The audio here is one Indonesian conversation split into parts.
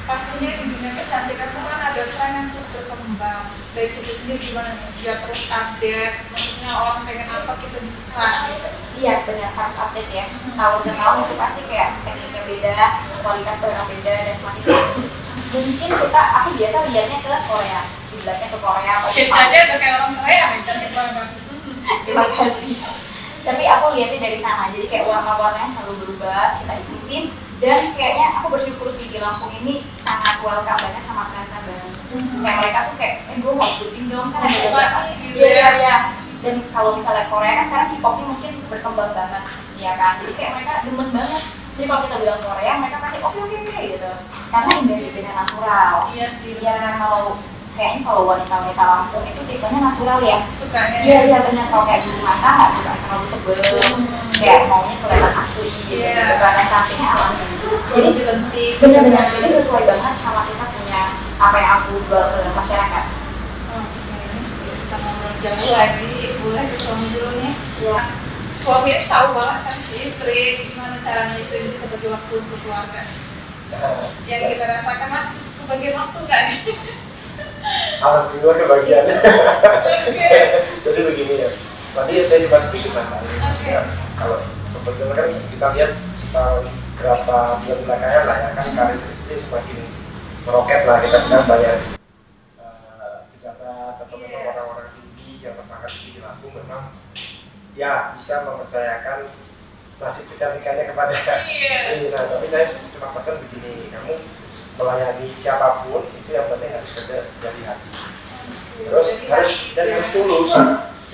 pastinya di dunia kecantikan itu kan ada tren yang terus berkembang. Dari Cici sendiri gimana nih? Dia terus update, maksudnya orang pengen apa kita bisa. Iya benar, harus update ya. Tahun ke tahun itu pasti kayak teksturnya beda, kualitas barang beda dan semakin mungkin aku biasa lihatnya ke Korea, dilihatnya ke Korea atau Cici Jepang. aja udah kayak orang Korea nih, cantik banget. Terima kasih. Tapi aku lihatnya dari sana, jadi kayak warna-warnanya selalu berubah, kita ikutin. Dan kayaknya aku bersyukur sih di Lampung ini sangat welcome banget sama tren-tren baru. Kayak mereka tuh kayak, gue mau ikutin dong, kan ada beberapa. Iya. Dan kalau misalnya Korea kan sekarang K-popnya mungkin berkembang banget, ya kan. Jadi kayak mereka demen banget. Jadi kalau kita bilang Korea, mereka pasti oke gitu. Karena indah natural. Iya sih. Ya kalau wanita-wanita Lampung itu tipenya natural ya. Sukanya. Iya benar, kalau kayak bulu mata nggak suka terlalu tebel. Kayak maunya kelihatan asli gitu, kelihatan cantiknya alami. Jadi lentik. Benar-benar jadi sesuai banget sama kita punya apa yang aku jual ke masyarakat. Oke, sebelum kita ngobrol jauh lagi, boleh ke suami dulu nih. Iya. Suami tahu banget kan si istri, gimana caranya istri bisa bagi waktu untuk keluarga. Yang kita rasakan mas, kebagian waktu nggak nih? Alhamdulillah kebagian. Jadi begini ya. Tadi saya coba sedikit nambahin. Kalau kebetulan kan kita lihat setahun berapa bulan belakangan lah ya kan karir istri semakin meroket lah, kita bilang banyak pejabat atau memang orang-orang tinggi yang berpangkat tinggi di Lampung memang ya bisa mempercayakan nasib kecantikannya kepada istri. Nah tapi saya cuma pesan begini, kamu melayani siapapun itu yang penting harus kerja dari hati, terus harus tulus.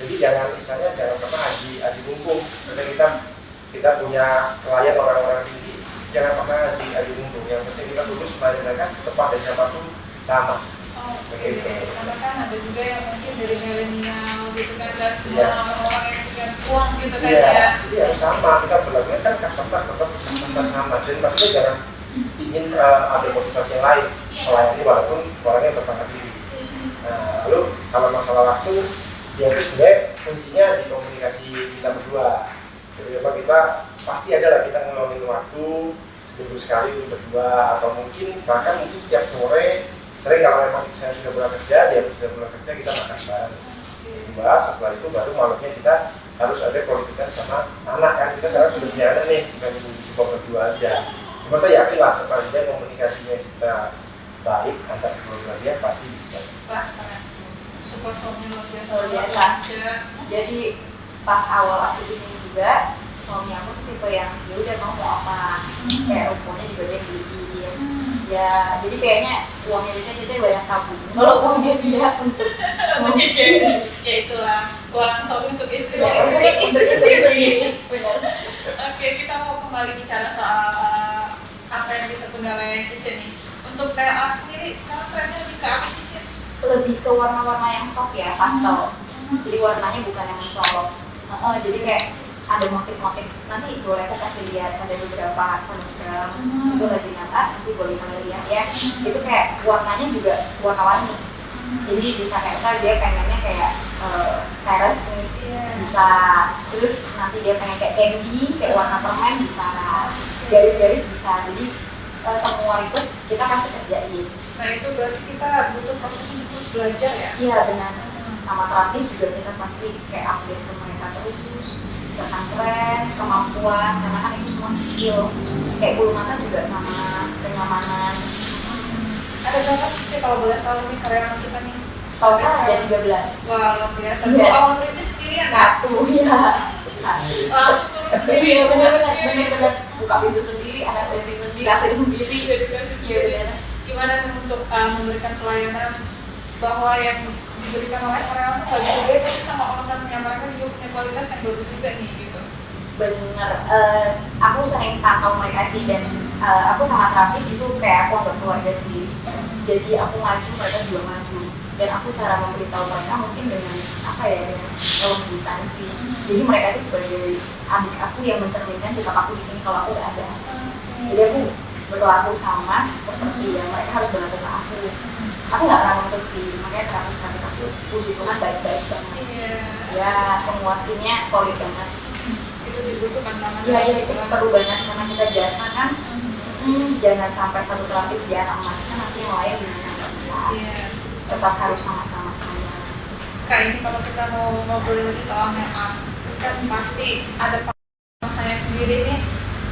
Jadi jangan pernah aji mumpung. Misalnya kita punya klien orang-orang tinggi, jangan pernah aji mumpung. Yang penting kita tulus melayani mereka kepada siapapun sama. Begitu. Karena kan ada juga yang mungkin dari milenial gitu kan, dan semua orang yang punya uang gitu kan ya. Jadi harus sama, kita berlakunya kan customer sama. Jadi maksudnya jangan ingin ada motivasi yang lain melayani walaupun orangnya berpangkat tinggi. Lalu kalau masalah waktu, dia itu sebenarnya kuncinya di komunikasi kita berdua. Jadi memang kita pasti ada lah kita ngeluangin waktu seminggu sekali berdua, atau mungkin setiap sore. Sering kalau memang saya sudah pulang kerja, dia sudah pulang kerja, kita makan bareng. Setelah itu baru malamnya kita harus ada quality time sama anak kan. Kita sekarang sudah punya anak nih, bukan cuma berdua aja. Cuma saya yakin lah setelah komunikasinya kita baik antar keluarga dia pasti bisa. Super suami luar biasa. Jadi pas awal aku di sini juga suami aku tuh tipe yang ya udah mau apa, kayak umurnya juga dia beliin. Ya jadi kayaknya uangnya dia banyak tabung. Kalau uangnya dia untuk mencicil, ya itulah uang suami untuk istri. Untuk istri sendiri. Benar. Oke, kita mau kembali bicara soal apa yang ditunda oleh Cici nih. Untuk PLA sendiri sekarang trennya lebih ke apa sih, Cici? Lebih ke warna-warna yang soft ya, pastel. Jadi warnanya bukan yang mencolok. Jadi kayak ada motif-motif. Nanti boleh aku kasih lihat, ada beberapa selebgram itu lagi nanti boleh kalian lihat ya. Itu kayak warnanya juga warna-warni. Jadi bisa kayak dia pengennya kayak Ceres nih, bisa. Terus nanti dia pengen kayak candy, kayak warna permen bisa, garis-garis bisa. Jadi semua request kita kasih kerjain. Nah itu berarti kita butuh proses untuk terus belajar ya? Iya benar. Sama terapis juga kita pasti kayak update ke mereka terus tentang tren, kemampuan, karena kan itu semua skill. Kayak bulu mata juga sama kenyamanan. Ada berapa sih kalau boleh tahu nih karyawan kita nih? Kalau kan ada 13. Wah luar biasa. Iya. Awal berintis sendirian? Satu ya. Langsung turun sendiri. Iya benar. Buka pintu sendiri, anestesi sendiri, kasih sendiri. Iya benar. Gimana nih untuk memberikan pelayanan bahwa yang diberikan oleh karyawan itu lagi beda sama orang yang mereka juga punya kualitas yang bagus juga nih gitu. Bener, aku sering pantau mereka sih, dan aku sama terapis itu kayak aku anggap keluarga sendiri. Jadi aku maju, mereka juga maju. Dan aku cara memberitahu mereka mungkin dengan dengan kelembutan sih. Jadi mereka itu sebagai adik aku yang mencerminkan sikap aku di sini kalau aku udah ada. Jadi aku berlaku sama seperti yang mereka harus berlaku ke aku. Aku nggak pernah nuntut sih, makanya terapis aku puji Tuhan baik-baik banget. Ya semua timnya solid banget. Itu dibutuhkan banget. Iya itu perlu banget karena kita jasa kan. jangan sampai satu terapis dia anak emas kan nanti yang lain gimana, nggak bisa. Iya. Tetap harus sama-sama sama. Kak, ini kalau kita mau ngobrol lagi soal make up, kan pasti ada saya sendiri nih,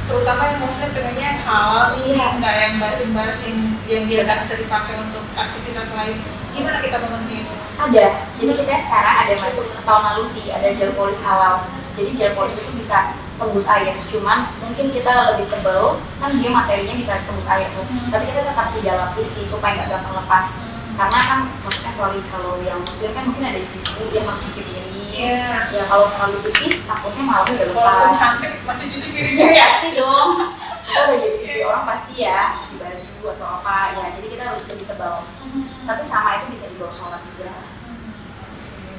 terutama yang muslim pengennya yang halal nih, nggak yang basing-basing yang dia nggak bisa dipakai untuk aktivitas lain. Gimana kita memenuhi itu? Ada, jadi kita sekarang ada masuk ke tahun lalu sih, ada gel polish halal. Jadi gel polish itu bisa tembus air, cuman mungkin kita lebih tebal, kan dia materinya bisa tembus air tuh. Tapi kita tetap 3 lapis sih supaya nggak gampang lepas. Karena kan maksudnya sorry kalau yang muslim kan mungkin ada ibu yang harus cuci piring. Iya. Ya kalau terlalu tipis takutnya malah udah Walaupun lepas. cantik masih cuci piring Iya ya. pasti dong. Kita udah jadi istri orang pasti ya, cuci baju atau apa ya. Jadi kita harus lebih tebal. Tapi sama itu bisa dibawa sholat juga.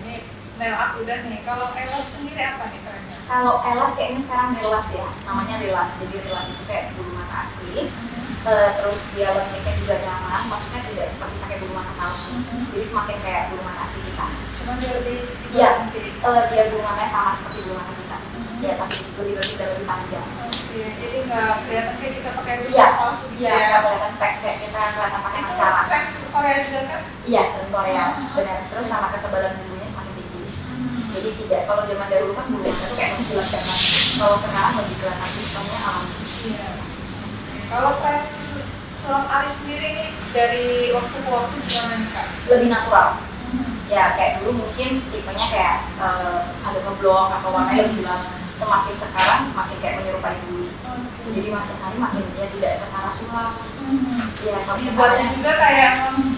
Ini nail art udah nih. Kalau Elos sendiri apa nih trennya? Kalau elas kayaknya sekarang relas ya, namanya relas. Jadi relas itu kayak bulu mata asli. Terus dia lentiknya juga nyaman, maksudnya tidak seperti pakai bulu mata palsu. Jadi semakin kayak bulu mata asli kita. Cuman dia lebih Iya, cantik. dia bulu matanya sama seperti bulu mata kita. Ya tapi lebih lebih dan lebih panjang. Oke, jadi nggak kelihatan kayak kita pakai bulu Iya, palsu gitu iya, ya. nggak kelihatan fake kayak kita kelihatan pakai Itu maskara. tren Korea juga kan? Iya, dari Korea, benar. Terus sama ketebalan bulunya semakin tipis. Jadi tidak, kalau zaman dahulu kan bulunya itu kayak mengkilat banget. Kalau sekarang lebih kelihatan sistemnya alami. Iya. Kalau tren sulam alis sendiri nih dari waktu ke waktu gimana nih Kak? Lebih natural. Ya kayak dulu mungkin tipenya kayak agak ngeblok atau warnanya lebih gelap. Semakin sekarang semakin kayak menyerupai dulu. Jadi makin hari makin dia tidak terkara sulam. Ya kalau Dibuatnya juga kayak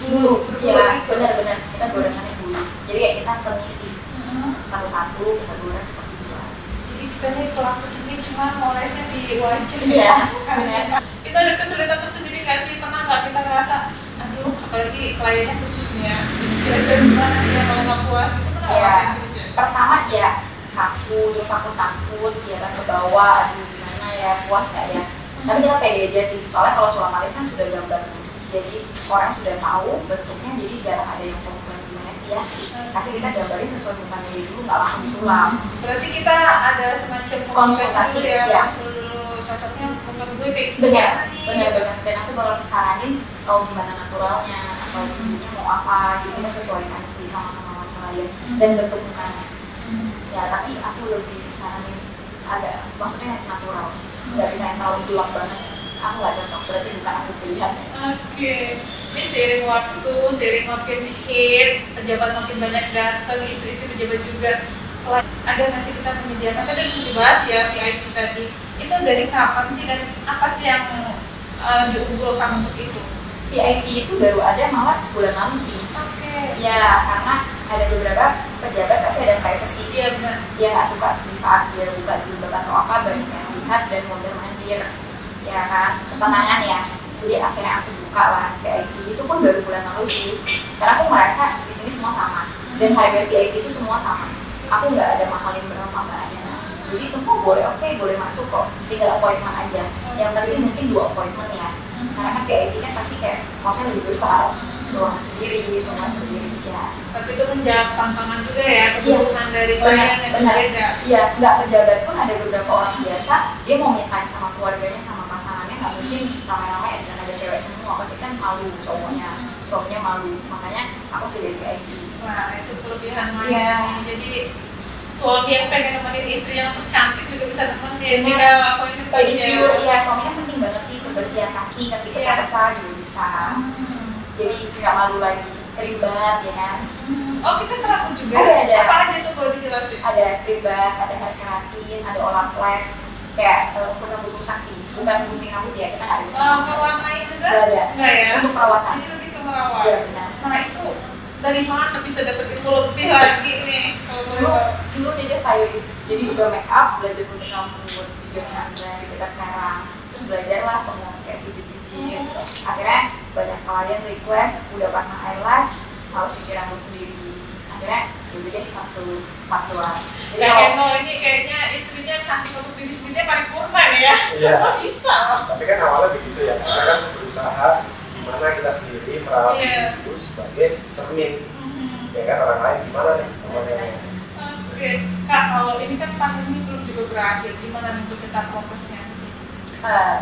dulu, dulu ya gitu. benar-benar kita goresannya dulu. Jadi kayak kita seni sih, satu-satu kita gores seperti itu. Jadi kita nih pelaku seni cuma molesnya di wajah. Iya, Kan benar. Kita ada kesulitan tersendiri nggak sih? Pernah nggak kita ngerasa, aduh apalagi kliennya khusus nih ya, kira-kira gimana dia kalau nggak puas itu kan Iya. ngerasain gitu aja. Pertama ya kaku, terus aku takut, ya kan ke bawah, aduh gimana ya, puas nggak ya? Tapi kita pede aja sih, soalnya kalau sulam alis kan sudah gambar, jadi orang sudah tahu bentuknya, jadi jarang ada yang komplain gimana sih ya. Kasih kita gambarin sesuai mukanya dia dulu, nggak langsung disulam. Berarti kita ada semacam Konsultasi, dulu ya, ya. konsul dulu cocoknya muka gue kayak gini. Benar, nih. benar. Dan aku bakal kesaranin kalau gimana naturalnya atau bentuknya mau apa, jadi kita sesuaikan sih sama kemauan klien dan bentuk mukanya. Ya tapi aku lebih saranin agak, maksudnya natural, nggak bisa yang terlalu gelap banget. Aku nggak cocok, berarti bukan aku pilihannya. Oke, ini seiring waktu, seiring makin hits, pejabat makin banyak datang, istri-istri pejabat juga. Kalau ada nggak sih kita menyediakan, tadi sudah dibahas ya VIP tadi, itu dari kapan sih dan apa sih yang diunggulkan untuk itu? VIP itu baru ada malah bulan lalu sih. Oke. Ya karena ada beberapa pejabat pasti ada privacy. Iya benar. Dia nggak suka di saat dia buka jilbab atau apa banyak yang lihat dan model mandir. Ya kan, ketenangan ya. Jadi akhirnya aku buka lah VIP itu pun baru bulan lalu sih. Karena aku merasa di sini semua sama dan harga VIP itu semua sama. Aku nggak ada mahalin berapa, nggak ada. Jadi semua boleh, oke, boleh masuk kok. Tinggal appointment aja. Yang penting mungkin 2 appointment ya. Karena kan VIP kan pasti kayak kosnya lebih besar, ruang sendiri, semua sendiri ya. Tapi itu menjawab tantangan juga ya, kebutuhan dari klien yang Benar. berbeda. Iya, nggak pejabat pun ada beberapa orang biasa, dia mau me time sama keluarganya, sama pasangannya, nggak mungkin ramai-ramai dan ada cewek semua, pasti kan malu cowoknya malu, makanya aku sih dari VIP. Wah, itu kelebihan lain. Iya. Jadi suami yang pengen nemenin istri yang cantik juga bisa nemenin. Benar. Tinggal apa ini Jadi tadi pure, ya suaminya penting banget sih, kebersihan kaki Iya. pecah-pecah juga bisa. Jadi nggak malu lagi, keribat ya kan. Oh, kita terapi juga. Ada. Apa aja tuh boleh dijelasin? Ada keribat, ada hair keratin, ada olah plek, kayak untuk rambut rusak sih, bukan gunting rambut ya, kita nggak ada. Mewarnai juga? Nggak ada. Enggak ya? Untuk perawatan. Ini lebih ke merawat. Iya benar. Nah itu dari mana bisa dapet info lebih lagi nih? Kalau boleh Dulu, tahu. dulu dia stylist, jadi udah make up, belajar gunting rambut, pijamin anda, diputar serang, terus belajar lah semua kayak pijit-pijit. Akhirnya banyak klien request, udah pasang eyelash, harus cuci rambut sendiri. Akhirnya jadi satuan. Jadi Kayak kalau Eno ini kayaknya istrinya cantik untuk diri sendirinya paripurna ya? Iya. Bisa. Tapi kan awalnya begitu ya, kita kan berusaha gimana kita sendiri merawat Iya. diri itu sebagai cermin. Ya kan orang lain gimana nih? Benar-benar. Oke, Kak, kalau ini kan pandemi belum juga berakhir, gimana nih untuk kita progresnya di sini?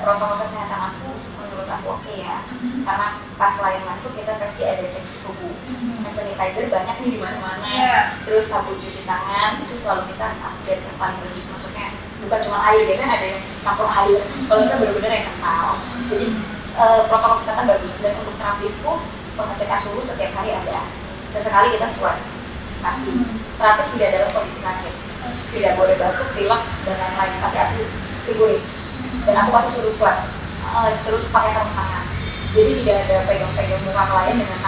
protokol kesehatan aku menurut aku oke ya, karena pas klien masuk kita pasti ada cek suhu, hand sanitizer banyak nih di mana-mana, terus sabun cuci tangan itu selalu kita update yang paling bagus, maksudnya bukan cuma air, biasanya ada yang campur air, kalau kita benar-benar yang kental. Jadi protokol kesehatan bagus, dan untuk terapis pun pengecekan suhu setiap hari ada, sesekali kita swab pasti. Terapis tidak dalam kondisi sakit, tidak boleh batuk, pilek dan lain-lain, pasti aku tungguin dan aku pasti suruh swab, terus pakai sarung tangan, jadi tidak ada pegang-pegang muka klien dengan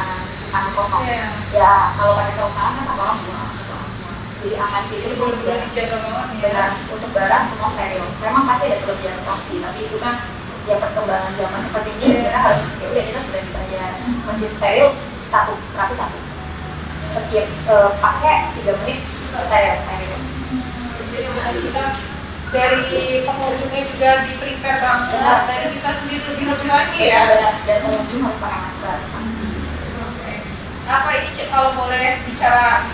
tangan kosong. Ya kalau pakai sarung tangan kan satu orang buang, jadi aman sih, itu full benar untuk barang semua steril. Memang pasti ada kelebihan pasti, tapi itu kan ya perkembangan zaman seperti ini, kita harus ya udah kita sudah dibayar mesin steril satu, terapi satu, setiap pakai 3 menit steril. Jadi kita dari pengunjungnya juga di prepare banget, dari kita sendiri lebih lagi ya. Dan pengunjung harus pakai masker pasti. Apa ini kalau boleh bicara